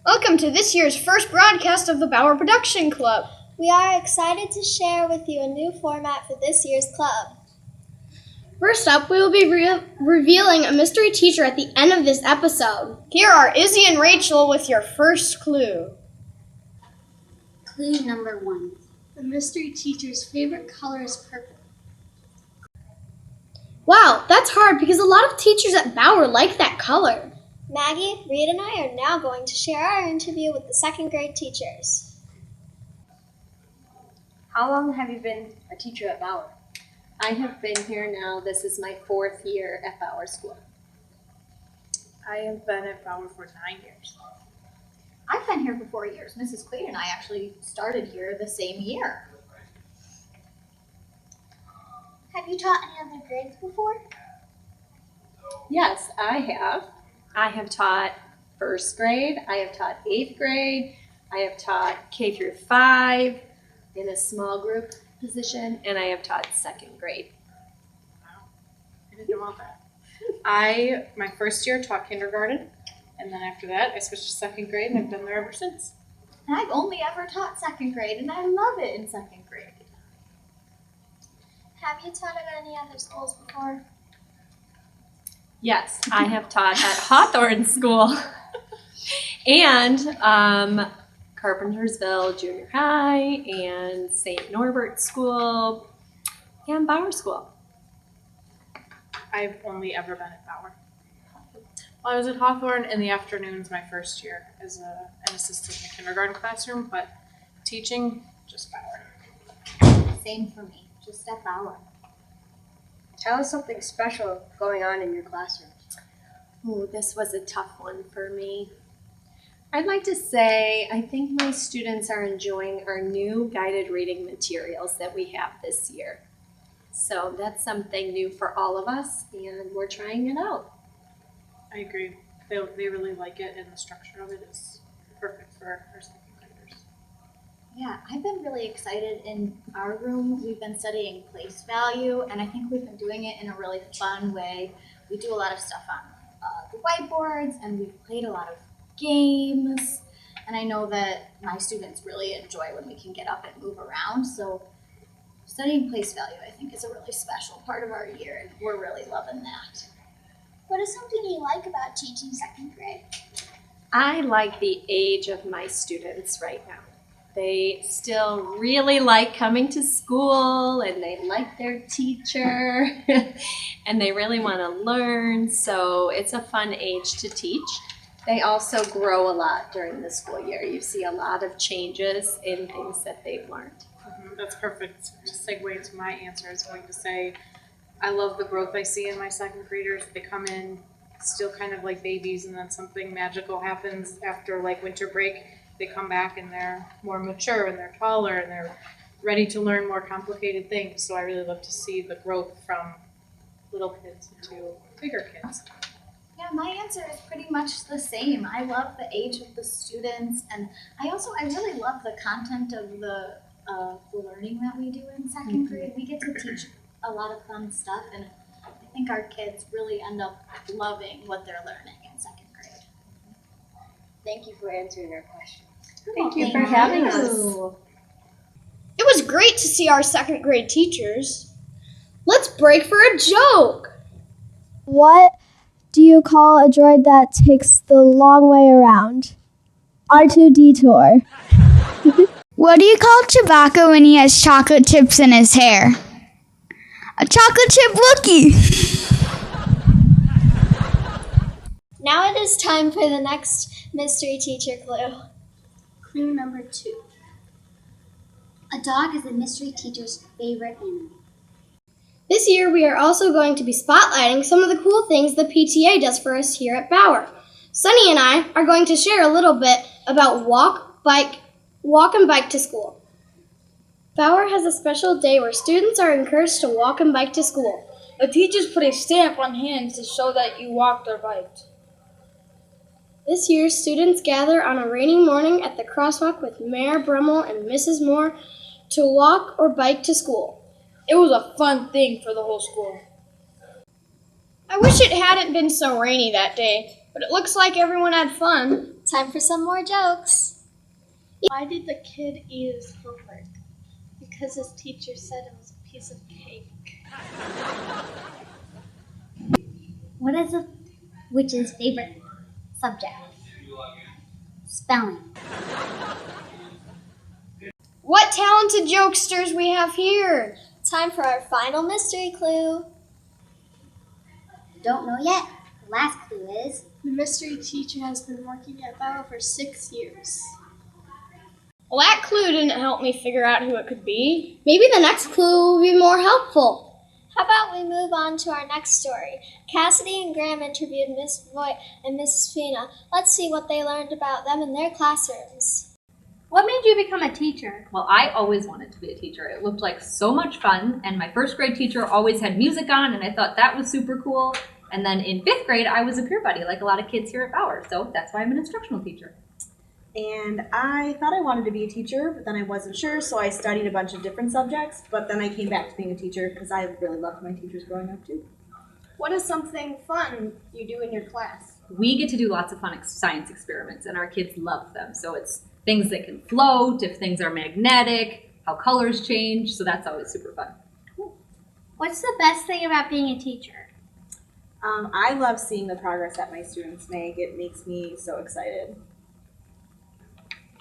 Welcome to this year's first broadcast of the Bauer Production Club. We are excited to share with you a new format for this year's club. First up, we will be revealing a mystery teacher at the end of this episode. Here are Izzy and Rachel with your first clue. Clue number 1. The mystery teacher's favorite color is purple. Wow, that's hard because a lot of teachers at Bauer like that color. Maggie, Reed, and I are now going to share our interview with the second grade teachers. How long have you been a teacher at Bauer? I have been here now. This is my 4th year at Bauer School. I have been at Bauer for 9 years. I've been here for 4 years. Mrs. Quaid and I actually started here the same year. Have you taught any other grades before? Yes, I have. I have taught 1st grade. I have taught 8th grade. I have taught K through 5 in a small group position, and I have taught 2nd grade. Wow, I didn't know about that. My first year taught kindergarten, and then after that I switched to 2nd grade, and I've been there ever since. And I've only ever taught 2nd grade, and I love it in 2nd grade. Have you taught at any other schools before? Yes, I have taught at Hawthorne School and Carpentersville Junior High and St. Norbert School and Bauer School. I've only ever been at Bauer. Well, I was at Hawthorne in the afternoons my first year as an assistant in the kindergarten classroom, but teaching, just Bauer. Same for me, just at Bauer. Tell us something special going on in your classroom. Oh, this was a tough one for me. I'd like to say I think my students are enjoying our new guided reading materials that we have this year. So that's something new for all of us, and we're trying it out. I agree. They really like it, and the structure of it is perfect for our 2nd graders. Yeah, I've been really excited. In our room, we've been studying place value, and I think we've been doing it in a really fun way. We do a lot of stuff on the whiteboards, and we've played a lot of games, and I know that my students really enjoy when we can get up and move around. So studying place value, I think, is a really special part of our year, and we're really loving that. What is something you like about teaching 2nd grade? I like the age of my students right now. They still really like coming to school, and they like their teacher, and they really want to learn, so it's a fun age to teach. They also grow a lot during the school year. You see a lot of changes in things that they've learned. That's perfect. To segue into my answer, I was going to say I love the growth I see in my 2nd graders. They come in still kind of like babies, and then something magical happens after like winter break. They come back and they're more mature, and they're taller, and they're ready to learn more complicated things. So I really love to see the growth from little kids to bigger kids. Yeah, my answer is pretty much the same. I love the age of the students, and I really love the content of the learning that we do in 2nd grade. We get to teach a lot of fun stuff, and I think our kids really end up loving what they're learning in 2nd grade. Thank you for answering our question. Thank you for having us. It was great to see our 2nd grade teachers. Let's break for a joke. What do you call a droid that takes the long way around? R2-D2. What do you call Chewbacca when he has chocolate chips in his hair? A chocolate chip Wookiee. Now it is time for the next mystery teacher clue. Clue number 2. A dog is the mystery teacher's favorite animal. This year, we are also going to be spotlighting some of the cool things the PTA does for us here at Bauer. Sunny and I are going to share a little bit about walk and bike to school. Bauer has a special day where students are encouraged to walk and bike to school. The teachers put a stamp on hands to show that you walked or biked. This year, students gather on a rainy morning at the crosswalk with Mayor Brummel and Mrs. Moore to walk or bike to school. It was a fun thing for the whole school. I wish it hadn't been so rainy that day. but it looks like everyone had fun. Time for some more jokes. Why did the kid eat his homework? Because his teacher said it was a piece of cake. What is a witch's favorite subject? Spelling. What talented jokesters we have here! Time for our final mystery clue. Don't know yet. The last clue is The mystery teacher has been working at Bauer for 6 years. Well, that clue didn't help me figure out who it could be. Maybe the next clue will be more helpful. How about we move on to our next story? Cassidy and Graham interviewed Miss Voigt and Mrs. Fina. Let's see what they learned about them in their classrooms. What made you become a teacher? Well, I always wanted to be a teacher. It looked like so much fun, and my first grade teacher always had music on, and I thought that was super cool. And then in 5th grade, I was a peer buddy, like a lot of kids here at Bauer, so that's why I'm an instructional teacher. And I thought I wanted to be a teacher, but then I wasn't sure, so I studied a bunch of different subjects, but then I came back to being a teacher because I really loved my teachers growing up too. What is something fun you do in your class? We get to do lots of fun science experiments, and our kids love them. So it's things that can float, if things are magnetic, how colors change, so that's always super fun. What's the best thing about being a teacher? I love seeing the progress that my students make. It makes me so excited.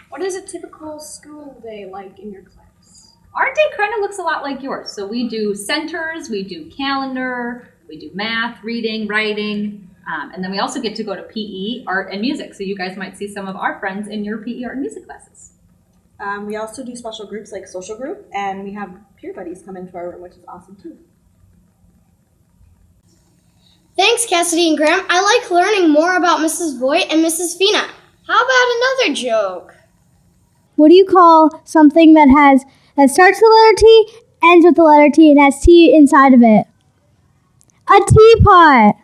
What is a typical school day like in your class? Our day kind of looks a lot like yours. So we do centers, we do calendar, we do math, reading, writing, and then we also get to go to PE, art, and music. So you guys might see some of our friends in your PE, art, and music classes. We also do special groups like social group, and we have peer buddies come into our room, which is awesome too. Thanks, Cassidy and Graham. I like learning more about Mrs. Voigt and Mrs. Fina. How about another joke? What do you call something that starts with the letter T, ends with the letter T, and has T inside of it? A teapot.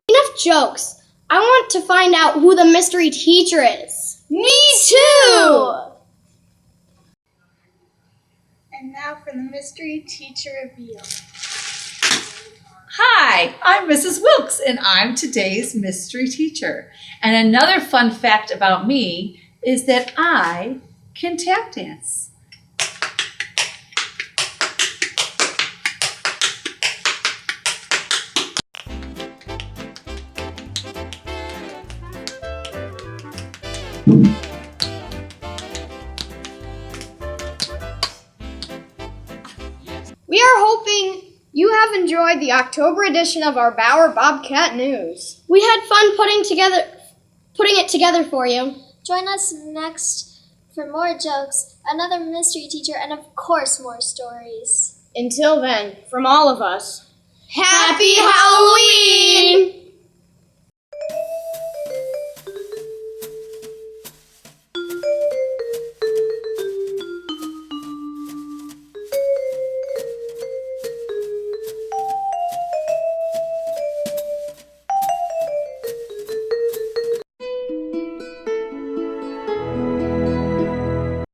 Enough jokes. I want to find out who the mystery teacher is. Me too! And now for the mystery teacher reveal. Hi, I'm Mrs. Wilkes, and I'm today's mystery teacher. And another fun fact about me is that I can tap dance. We are hoping you have enjoyed the October edition of our Bauer Bobcat News. We had fun putting it together for you. Join us next for more jokes, another mystery teacher, and of course more stories. Until then, from all of us, Happy Halloween!